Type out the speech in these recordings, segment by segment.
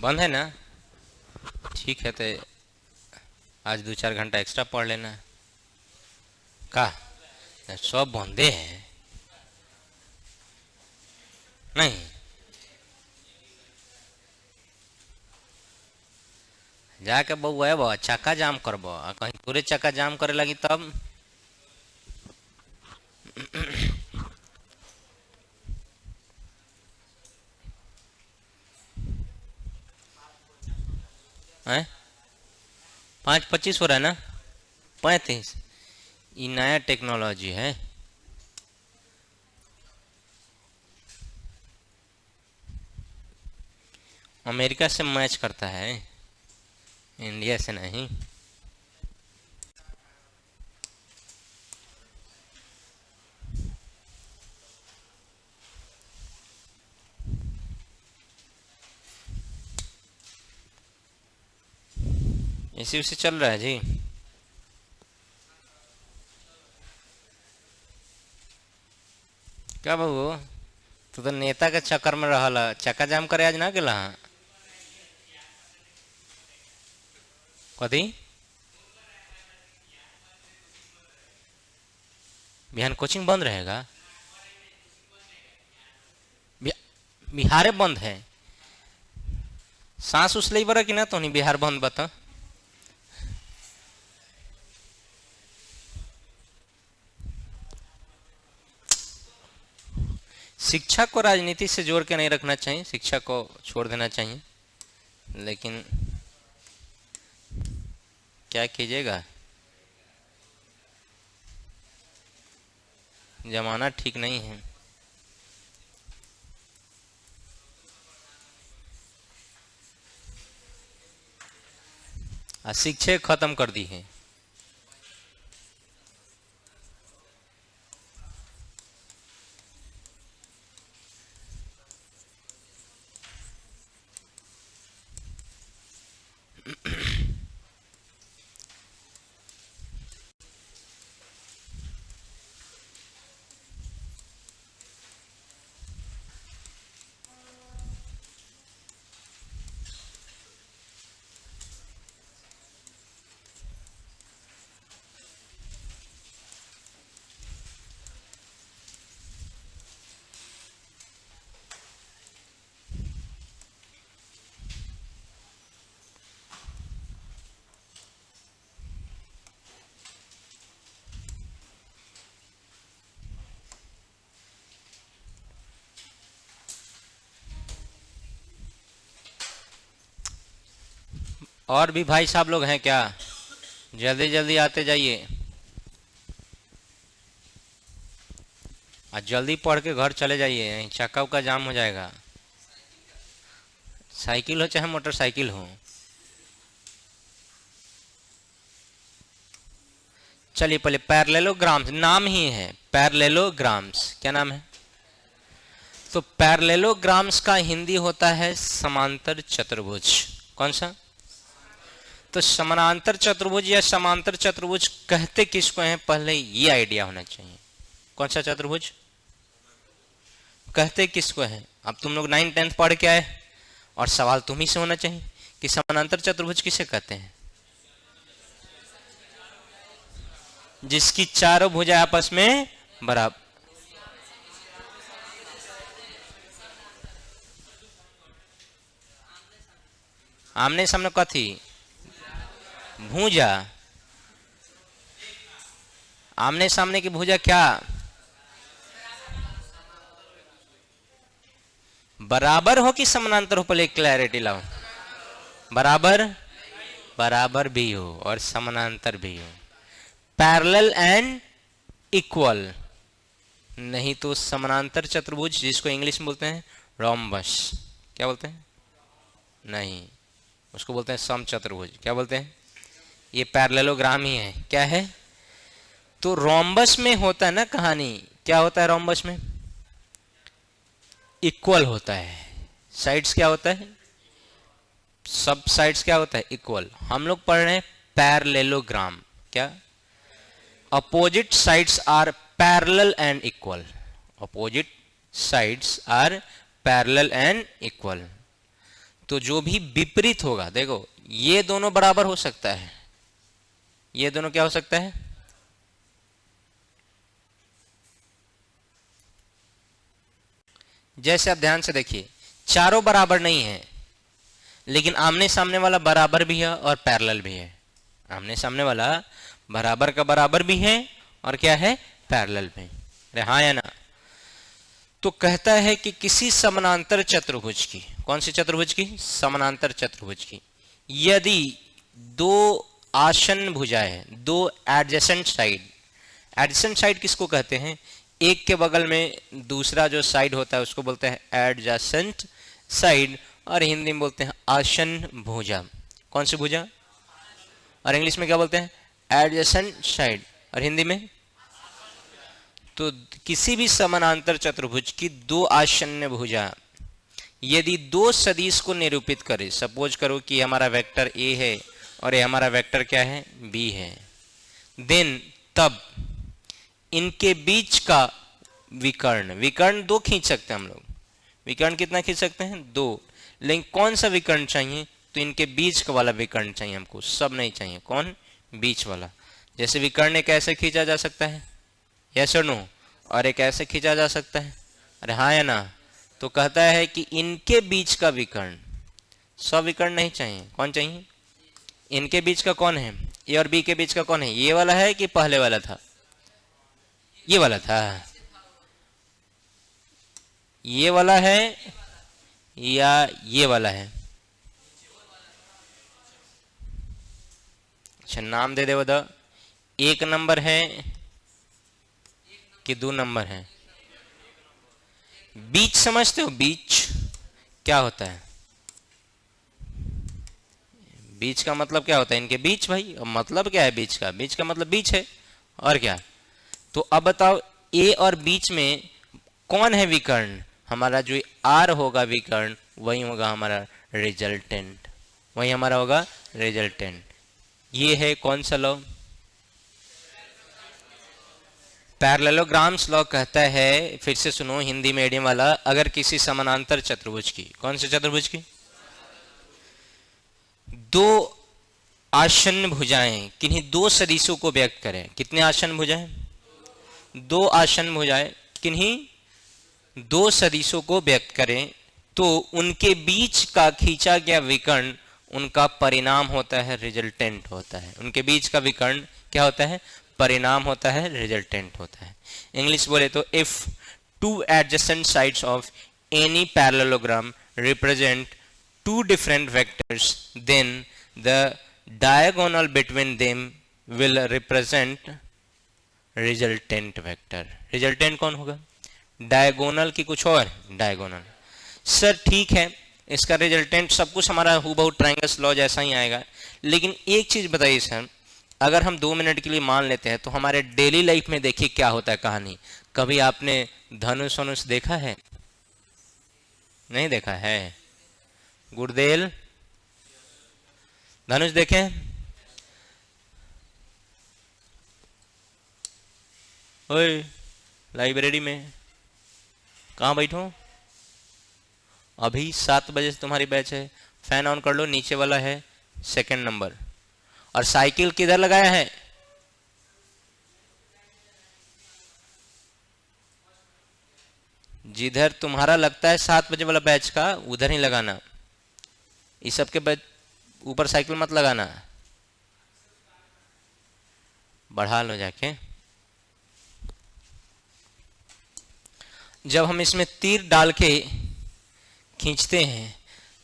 बंद है ना? ठीक है, तो आज 2-4 घंटा एक्स्ट्रा पढ़ लेना। का सब बंदे हैं नहीं? जाके बउआ चक्का जाम करब, कहीं पूरे चक्का जाम करे लगी तब। हैं? 5:25 हो रहा है ना? 35। ये नया टेक्नोलॉजी है। अमेरिका से मैच करता है, इंडिया से नहीं। इसी उसी चल रहा है जी। क्या बाबू, तू तो नेता के चक्कर में रहला, चक्का जाम करे आज ना गेला? कथी? बिहान कोचिंग बंद रहेगा? बिहारे बंद है? सांस उस ले बरा कि ना, तो नहीं बिहार बंद बता। शिक्षा को राजनीति से जोड़ के नहीं रखना चाहिए, शिक्षा को छोड़ देना चाहिए, लेकिन क्या कीजिएगा, जमाना ठीक नहीं है। शिक्षा खत्म कर दी है। और भी भाई साहब लोग हैं क्या? जल्दी जल्दी आते जाइए, और जल्दी पढ़ के घर चले जाइए, यहीं चक्का उक्का जाम हो जाएगा। साइकिल हो चाहे मोटरसाइकिल हो। चलिए पहले पैरेललोग्राम्स, नाम ही है पैरेललोग्राम्स, क्या नाम है? तो पैरेललोग्राम्स का हिंदी होता है समांतर चतुर्भुज। कौन सा? तो समानांतर चतुर्भुज या समांतर चतुर्भुज कहते किसको हैं, पहले ये आइडिया होना चाहिए। कौन सा चतुर्भुज कहते किसको है? अब तुम लोग 9-10 पढ़ के आए, और सवाल तुम ही से होना चाहिए कि समानांतर चतुर्भुज किसे कहते हैं? जिसकी चारों भुजा आपस में बराबर। आमने सामने कथी? भुजा। आमने सामने की भुजा क्या? बराबर हो कि समानांतर हो, पहले क्लैरिटी लाओ। बराबर, बराबर भी हो और समानांतर भी हो। पैरेलल एंड इक्वल, नहीं तो समानांतर चतुर्भुज, जिसको इंग्लिश में बोलते हैं रोम्बस। क्या बोलते हैं? नहीं, उसको बोलते हैं समचतुर्भुज। क्या बोलते हैं? ये पैरेललोग्राम ही है। क्या है? तो रोम्बस में होता है ना कहानी, क्या होता है रोम्बस में? इक्वल होता है। साइड्स क्या होता है? सब साइड्स क्या होता है? इक्वल। हम लोग पढ़ रहे हैं पैरेललोग्राम। क्या? Opposite sides are parallel and equal. Opposite sides are parallel and equal. तो जो भी विपरीत होगा, देखो ये दोनों बराबर हो सकता है, ये दोनों क्या हो सकता है, जैसे आप ध्यान से देखिए चारों बराबर नहीं है, लेकिन आमने सामने वाला बराबर भी है और पैरेलल भी है। आमने सामने वाला बराबर का बराबर भी है और क्या है, पैरेलल में। अरे हाँ या ना? तो कहता है कि किसी समानांतर चतुर्भुज की, कौन सी चतुर्भुज की, समानांतर चतुर्भुज की, यदि दो आसन्न भुजाएं, दो एडजेसेंट साइड, एडजेसेंट साइड किसको कहते हैं, एक के बगल में दूसरा जो साइड होता है उसको बोलते हैं एडजेसेंट साइड, और हिंदी में बोलते हैं आसन्न भुजा। कौन सी भुजा, और इंग्लिश में क्या बोलते हैं, एडजेसेंट साइड, और हिंदी में। तो किसी भी समानांतर चतुर्भुज की दो आसन्न भुजा यदि दो सदिश को निरूपित करे, सपोज करो कि हमारा वेक्टर ए है और ये हमारा वेक्टर क्या है, बी है, देन तब इनके बीच का विकर्ण, विकर्ण दो खींच सकते हैं हम लोग, विकर्ण कितना खींच सकते हैं, दो, लेकिन कौन सा विकर्ण चाहिए, तो इनके बीच का वाला विकर्ण चाहिए हमको, सब नहीं चाहिए, कौन, बीच वाला। जैसे विकर्ण एक ऐसे खींचा जा सकता है, यस और नो, और एक ऐसे खींचा जा सकता है, अरे हाँ या ना? तो कहता है कि इनके बीच का विकर्ण, सब विकर्ण नहीं चाहिए, कौन चाहिए, इनके बीच का कौन है, ए और बी के बीच का कौन है, ये वाला है कि पहले वाला था, ये वाला था, ये वाला है या ये वाला है, अच्छा नाम दे दे बता, एक नंबर है कि दो नंबर है, बीच समझते हो, बीच क्या होता है, बीच का मतलब क्या होता है, इनके बीच भाई, मतलब क्या है बीच का, बीच का मतलब बीच है, और क्या। तो अब बताओ ए और बीच में कौन है विकर्ण, हमारा जो आर होगा विकर्ण, वही होगा हमारा रिजल्टेंट, वही हमारा होगा रिजल्टेंट। ये है कौन सा लॉ, पैरेललोग्राम्स लॉ कहता है, फिर से सुनो हिंदी मीडियम वाला, अगर किसी समानांतर चतुर्भुज की, कौन से चतुर्भुज की, दो आसन्न भुजाएं किन्हीं दो सदिशों को व्यक्त करें, कितने आसन्न भुजाएं, दो आसन्न भुजाएं किन्हीं दो सदिशों को व्यक्त करें, तो उनके बीच का खींचा गया विकर्ण उनका परिणाम होता है, रिजल्टेंट होता है, उनके बीच का विकर्ण क्या होता है, परिणाम होता है, रिजल्टेंट होता है। इंग्लिश बोले तो if two adjacent sides of any parallelogram represent two different vectors, then the diagonal between them will represent resultant vector. Resultant कौन होगा, डायगोनल की कुछ और, डायगोनल। सर ठीक है, इसका रिजल्टेंट सब कुछ हमारा हूबहू ट्रायंगल्स लॉ जैसा ही आएगा, लेकिन एक चीज बताइए सर, अगर हम 2 मिनट के लिए मान लेते हैं तो हमारे डेली लाइफ में देखिए क्या होता है कहानी। कभी आपने धनुष वनुष देखा है, नहीं देखा है, गुड़देल धनुष देखे, ओए लाइब्रेरी में कहाँ बैठो, अभी 7 बजे से तुम्हारी बैच है, फैन ऑन कर लो, नीचे वाला है 2nd नंबर, और साइकिल किधर लगाया है, जिधर तुम्हारा लगता है 7 बजे वाला बैच का, उधर ही लगाना, इस सब के ऊपर साइकिल मत लगाना, बढ़ा लो जाके। जब हम इसमें तीर डाल के खींचते हैं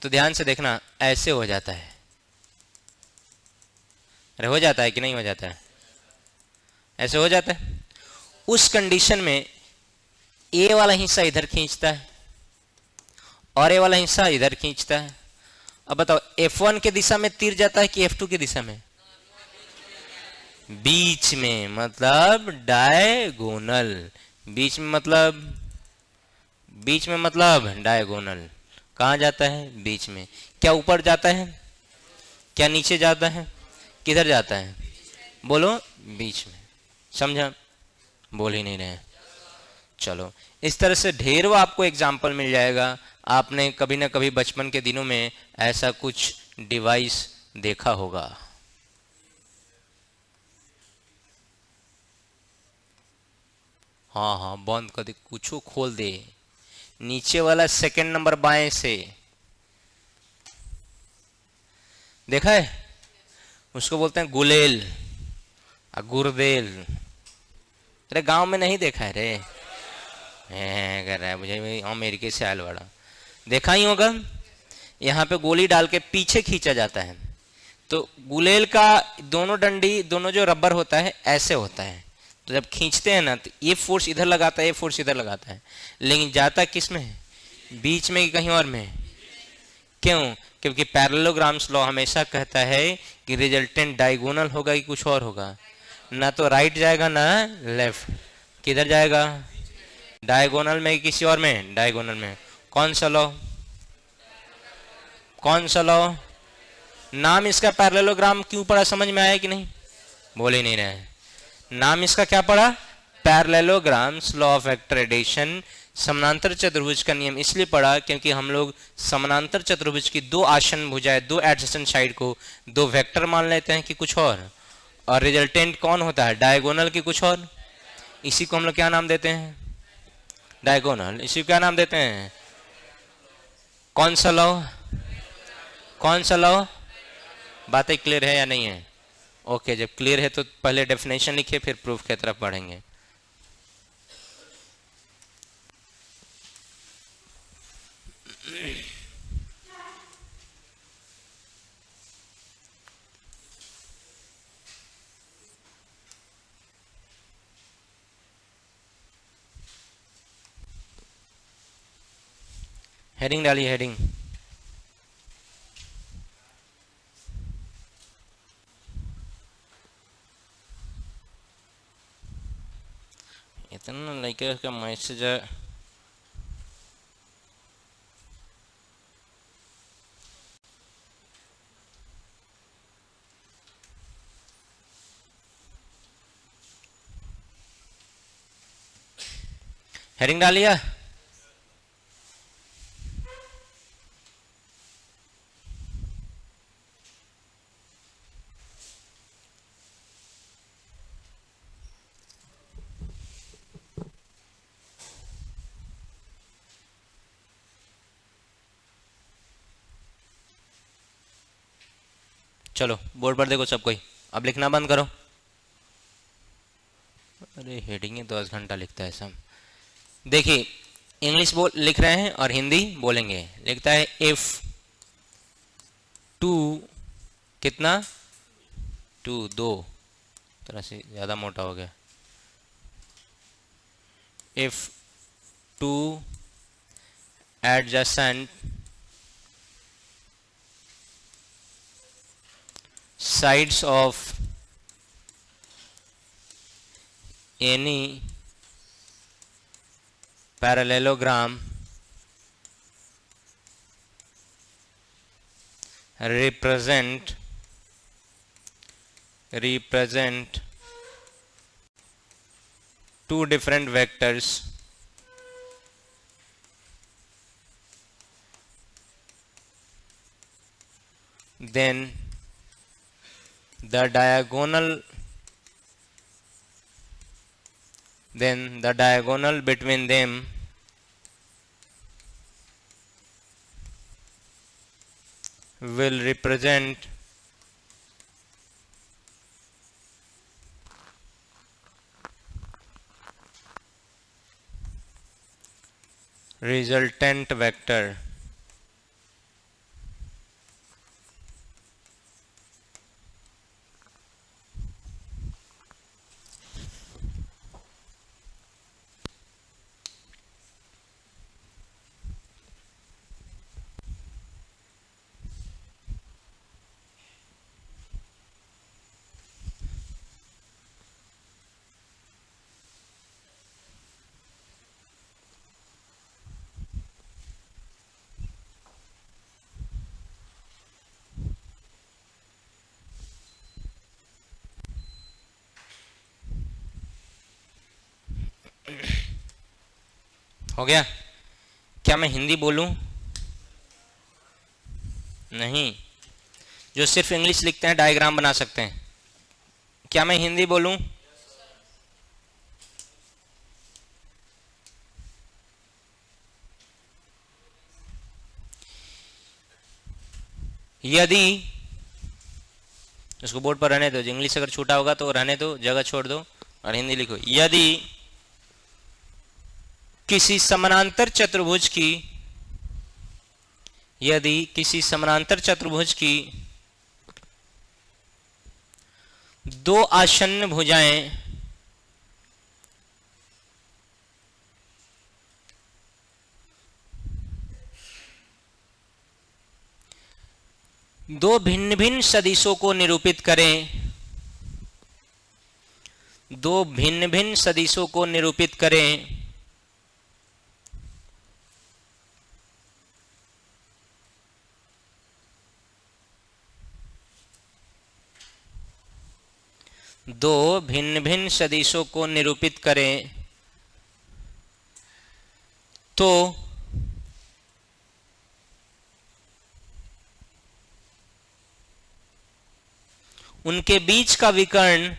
तो ध्यान से देखना, ऐसे हो जाता है, अरे हो जाता है कि नहीं हो जाता है, ऐसे हो जाता है। उस कंडीशन में ए वाला हिस्सा इधर खींचता है और ए वाला हिस्सा इधर खींचता है। अब बताओ F1 के दिशा में तीर जाता है कि F2 की दिशा में, बीच में, मतलब डायगोनल, बीच में मतलब, बीच में मतलब डायगोनल, कहाँ जाता है, बीच में। क्या ऊपर जाता है, क्या नीचे जाता है, किधर जाता है, बोलो, बीच में। समझा, बोल ही नहीं रहे। चलो इस तरह से ढेरों आपको एग्जाम्पल मिल जाएगा, आपने कभी ना कभी बचपन के दिनों में ऐसा कुछ डिवाइस देखा होगा। हाँ हाँ, बंद कर दे, कुछ खोल दे, नीचे वाला सेकंड नंबर बाएं से देखा है, उसको बोलते हैं गुलेल, गुरदेल। अरे गांव में नहीं देखा है रे, कर रहा है मुझे, अमेरिका से आयल वाला देखा ही होगा। यहाँ पे गोली डाल के पीछे खींचा जाता है, तो गुलेल का दोनों डंडी, दोनों जो रबर होता है ऐसे होता है, तो जब खींचते हैं ना तो ये फोर्स इधर लगाता है, ये फोर्स इधर लगाता है, लेकिन जाता किस में है, बीच में कि कहीं और में। क्यों? क्योंकि पैरेललोग्राम्स लॉ हमेशा कहता है कि रिजल्टेंट डायगोनल होगा कि कुछ और होगा, ना तो राइट जाएगा ना लेफ्ट, किधर जाएगा, डायगोनल में किसी और में, डायगोनल में। कौन सा लॉ, कौन सा लॉ? नाम इसका पैरेललोग्राम क्यों पड़ा, समझ में आया कि नहीं? बोल ही नहीं रहे। नाम इसका क्या पड़ा? पैरेललोग्राम्स लॉ ऑफ एक्ट्रेडेशन, समानांतर चतुर्भुज का नियम इसलिए पड़ा क्योंकि हम लोग समानांतर चतुर्भुज की दो आसन भुजाएं, दो एडजेसेंट साइड को दो वेक्टर मान लेते हैं कि कुछ और रिजल्टेंट कौन होता है, डायगोनल की कुछ और। इसी को हम लोग क्या नाम देते हैं, डायगोनल। इसी को क्या नाम देते हैं, कौन सा लॉ, कौन सा लॉ? बातें क्लियर है या नहीं है? ओके, जब क्लियर है तो पहले डेफिनेशन लिखिए, फिर प्रूफ की तरफ बढ़ेंगे। हेडिंग डालिए, हेडिंग। इतना लड़के का मैसेज है। हेडिंग डालिए। चलो बोर्ड पर देखो सब कोई, अब लिखना बंद करो। अरे हेडिंग ही 10 घंटा लिखता है सब। देखिए इंग्लिश बोल लिख रहे हैं और हिंदी बोलेंगे। लिखता है इफ टू, कितना, टू, दो, तरह से ज़्यादा मोटा हो गया। If two adjacent sides of any parallelogram represent two different vectors, then the diagonal between them will represent resultant vector. हो गया? क्या मैं हिंदी बोलूं नहीं, जो सिर्फ इंग्लिश लिखते हैं डायग्राम बना सकते हैं। क्या मैं हिंदी बोलूं? यदि, उसको बोर्ड पर रहने दो, इंग्लिश अगर छूटा होगा तो रहने दो, जगह छोड़ दो और हिंदी लिखो। यदि किसी समानांतर चतुर्भुज की, यदि किसी समानांतर चतुर्भुज की दो आसन्न भुजाएं दो भिन्न भिन्न सदिशों को निरूपित करें, दो भिन्न भिन्न सदिशों को निरूपित करें, दो भिन्न भिन्न सदिशों को निरूपित करें तो उनके बीच का विकर्ण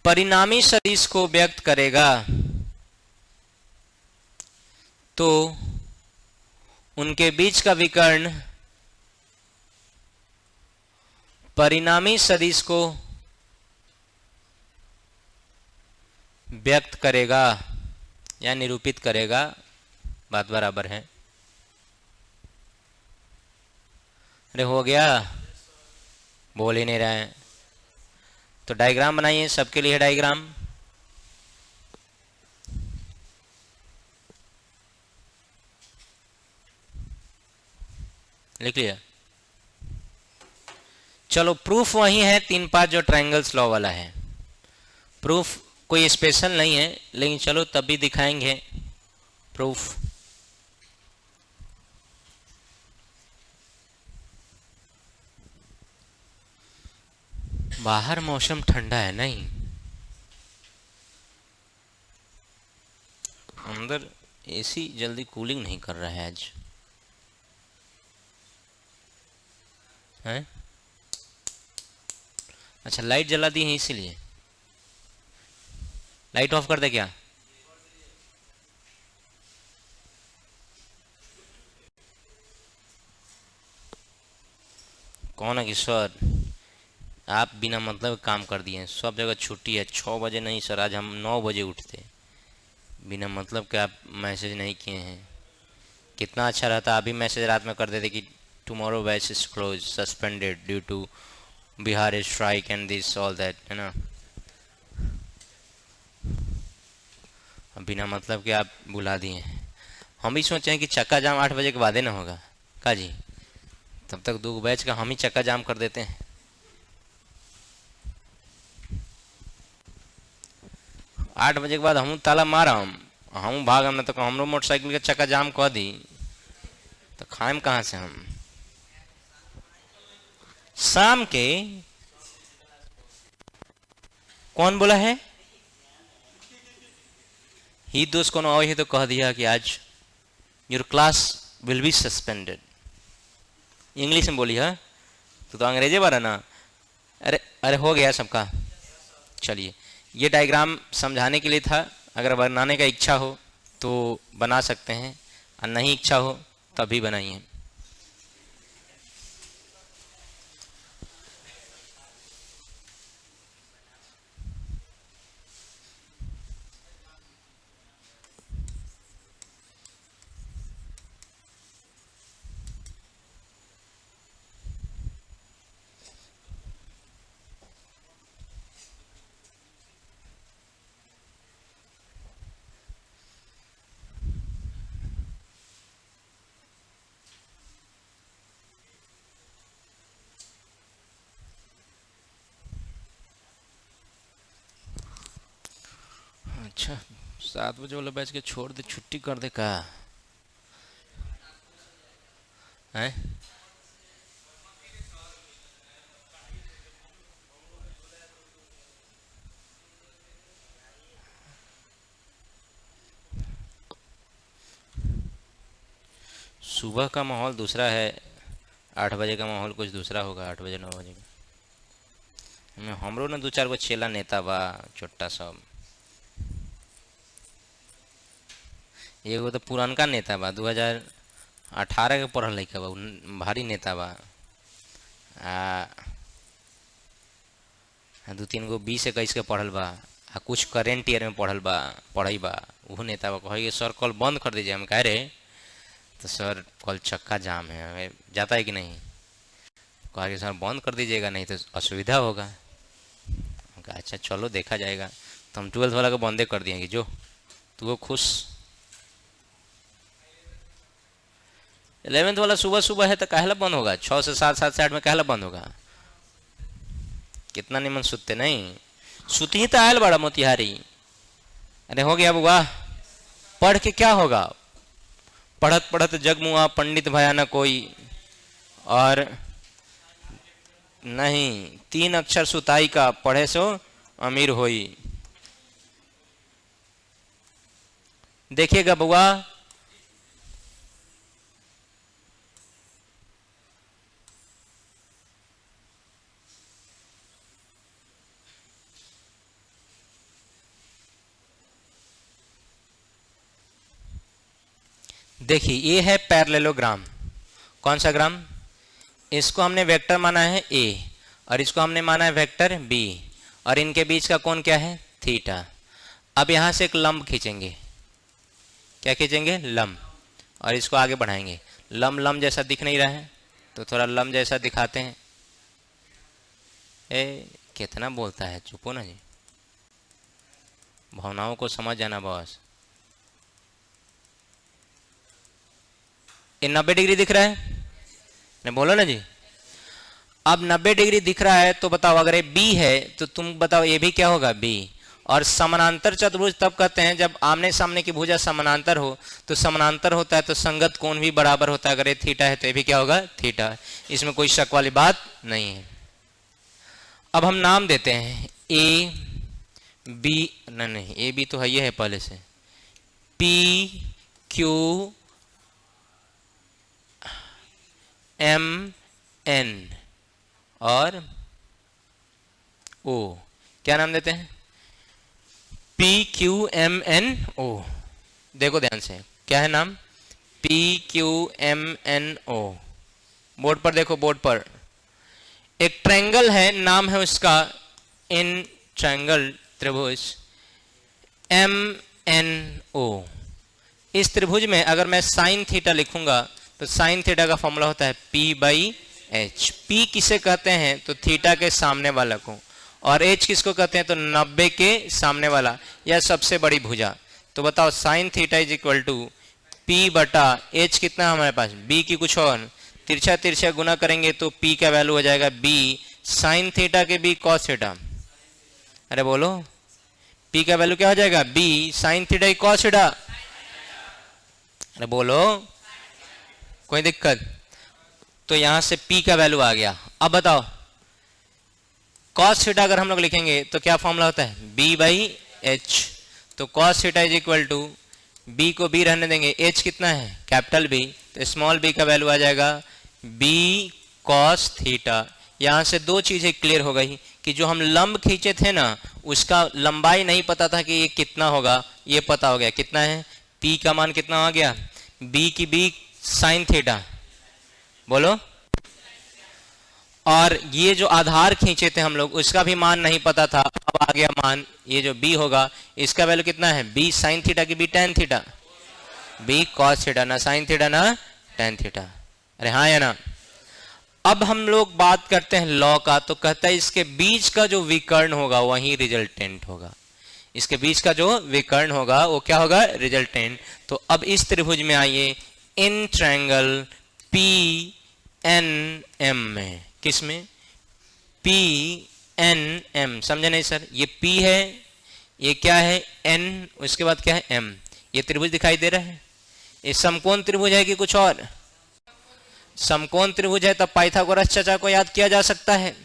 परिणामी सदिश को व्यक्त करेगा, तो उनके बीच का विकर्ण परिणामी सदिश को व्यक्त करेगा या निरूपित करेगा, बात बराबर है। अरे हो गया, बोल ही नहीं रहे हैं। तो डायग्राम बनाइए, सबके लिए डायग्राम। लिख लिया? चलो, प्रूफ वही है 3-5 जो ट्रायंगल्स लॉ वाला है। प्रूफ कोई स्पेशल नहीं है, लेकिन चलो तब भी दिखाएंगे प्रूफ। बाहर मौसम ठंडा है, नहीं अंदर एसी जल्दी कूलिंग नहीं कर रहा है आज है? अच्छा, लाइट जला दी है इसीलिए। लाइट ऑफ कर दे क्या? कौन है कि सर आप बिना मतलब काम कर दिए हैं, सब जगह छुट्टी है। 6 बजे नहीं सर, आज हम 9 बजे उठते, बिना मतलब के आप मैसेज नहीं किए हैं। कितना अच्छा रहता, अभी मैसेज रात में कर देते कि tomorrow batch is close suspended due to Bihar strike and this all that, है ना। बिना मतलब के आप बुला दिए। हम भी सोचे हैं कि चक्का जाम 8 बजे के बाद ही ना होगा का जी, तब तक 2 बैच का हम ही चक्का जाम कर देते हैं। 8 बजे के बाद हम ताला मारा, हम भागम ना तो हमरो मोटरसाइकिल के चक्का जाम कह दी तो खाएम कहाँ से हम? शाम के कौन बोला है? ही दोस्त को आओ तो कह दिया कि आज your class will be suspended. English में बोली है तो अंग्रेजी बारा ना। अरे अरे हो गया सबका। चलिए, ये डायग्राम समझाने के लिए था। अगर बनाने का इच्छा हो तो बना सकते हैं, और नहीं इच्छा हो तभी बनाइए। अच्छा, 7 बजे वाला बैच के छोड़ दे, छुट्टी कर दे का है? सुबह का माहौल दूसरा है, 8 बजे का माहौल कुछ दूसरा होगा, 8 बजे 9 बजे का। हमरो ना 2-4 गो चेला नेता बा छोटा सब, एगो तो पुरानका नेता बा 2018 के पढ़ल लइका बा, भारी नेता बा। आ 2-3 गो 20-21 के पढ़ल बा, आ कुछ करेंट ईयर में पढ़ई बा, वो नेता बा। कहे सर कल बंद कर दीजिए। हम कह रहे तो सर कल चक्का जाम है, हमें जाता है कि नहीं? कहा कि सर बंद कर दीजिएगा नहीं तो असुविधा होगा। हम कहा अच्छा चलो देखा जाएगा। तो हम 12th वाला को बंदे कर दिए कि जो तू वो खुश। 11th वाला सुबह सुबह है तो कहला बंद होगा, 6 से 7, 7 से 8 में कहला बंद होगा। कितना निमन सुते नहीं, सुत ही तो आयल बड़ा मोतिहारी। अरे हो गया बुआ, पढ़ के क्या होगा? पढ़त पढ़त जगमुआ पंडित भया न कोई, और नहीं 3 अक्षर सुताई का, पढ़े सो अमीर होई। देखिएगा बुआ, देखिए ये है पैरेललोग्राम। कौन सा ग्राम? इसको हमने वेक्टर माना है a, और इसको हमने माना है वेक्टर b, और इनके बीच का कोण क्या है? थीटा। अब यहां से एक लंब खींचेंगे। क्या खींचेंगे? लंब। और इसको आगे बढ़ाएंगे। लंब जैसा दिख नहीं रहा है तो थोड़ा लंब जैसा दिखाते हैं। कितना बोलता है, चुपो ना जी, भावनाओं को समझ जाना बॉस। ये 90 डिग्री दिख रहा है नहीं? बोलो ना जी। अब 90 डिग्री दिख रहा है तो बताओ, अगर ये बी है तो तुम बताओ ये भी क्या होगा? बी। और समानांतर चतुर्भुज तब कहते हैं जब आमने सामने की भुजा समानांतर हो। तो समानांतर होता है तो संगत कोण भी बराबर होता है। अगर ये थीटा है तो ये भी क्या होगा? थीटा। इसमें कोई शक वाली बात नहीं है। अब हम नाम देते हैं ए बी, नहीं ए बी तो है, ये है पहले से, पी क्यू एम एन और ओ। क्या नाम देते हैं? P Q M N O. देखो ध्यान से, क्या है नाम? P Q M N O. Board पर देखो, बोर्ड पर एक ट्रायंगल है, नाम है उसका इन ट्रायंगल त्रिभुज एम एन ओ। इस त्रिभुज में अगर मैं साइन थीटा लिखूंगा तो साइन थीटा का फॉर्मूला होता है P/H। P किसे कहते हैं? तो थीटा के सामने वाला को, और H किसको कहते हैं? तो 90 के सामने वाला, या सबसे बड़ी भुजा। तो बताओ sine theta is equal to P/H। कितना है हमारे पास? B की कुछ और तिरछा तिरछा गुना करेंगे तो P का वैल्यू हो जाएगा B साइन थीटा के B कॉस थीटा। अरे बोलो, P का वैल्यू क्या हो जाएगा? B साइन थीटा की कॉस थीटा। अरे बोलो, कोई दिक्कत? तो यहां से P का वैल्यू आ गया। अब बताओ cos थीटा अगर हम लोग लिखेंगे तो क्या फॉर्मूला होता है? B/H। तो cos theta is equal to B को B रहने देंगे, H कितना है? कैपिटल B, तो स्मॉल b का वैल्यू आ जाएगा B cos थीटा। यहां से दो चीजें क्लियर हो गई कि जो हम लंब खींचे थे ना, उसका लंबाई नहीं पता था कि ये कितना होगा, ये पता हो गया। कितना है? P का मान कितना आ गया? B की B साइन थीटा। बोलो। और ये जो आधार खींचे थे हम लोग, उसका भी मान नहीं पता था, अब आ गया मान। ये जो B होगा इसका वैल्यू कितना है? B साइन थीटा की B tan theta, B cos theta, ना साइन थीटा ना tan थीटा। अरे हाँ या ना? अब हम लोग बात करते हैं लॉ का, तो कहता है इसके बीच का जो विकर्ण होगा वही रिजल्टेंट होगा। इसके बीच का जो विकर्ण होगा वो क्या होगा? रिजल्टेंट। तो अब इस त्रिभुज में आइए, इन ट्रायंगल PNM में, किस में? PNM। समझे नहीं सर? ये P है, ये क्या है? N, उसके बाद क्या है? M। ये त्रिभुज दिखाई दे रहा है? ये समकोण त्रिभुज है कि कुछ और? समकोण त्रिभुज है। तब पाइथागोरस चाचा को याद किया जा सकता है।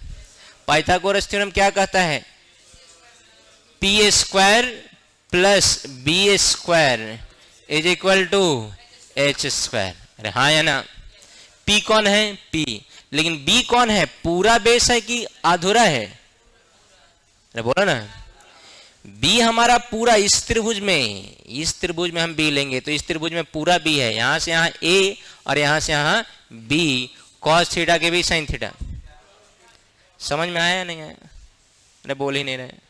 पाइथागोरस थ्योरम क्या कहता है? P² + B² is equal to H²। अरे हाँ या ना? P कौन है? P। लेकिन B कौन है? पूरा बेस है कि अधूरा है? अरे बोलो ना। B हमारा पूरा इस त्रिभुज में हम B लेंगे तो इस त्रिभुज में पूरा B है, यहां से यहां A और यहां से यहां B, cos थीटा के भी sin थीटा। समझ में आया या नहीं आया? अरे बोल ही नहीं रहे।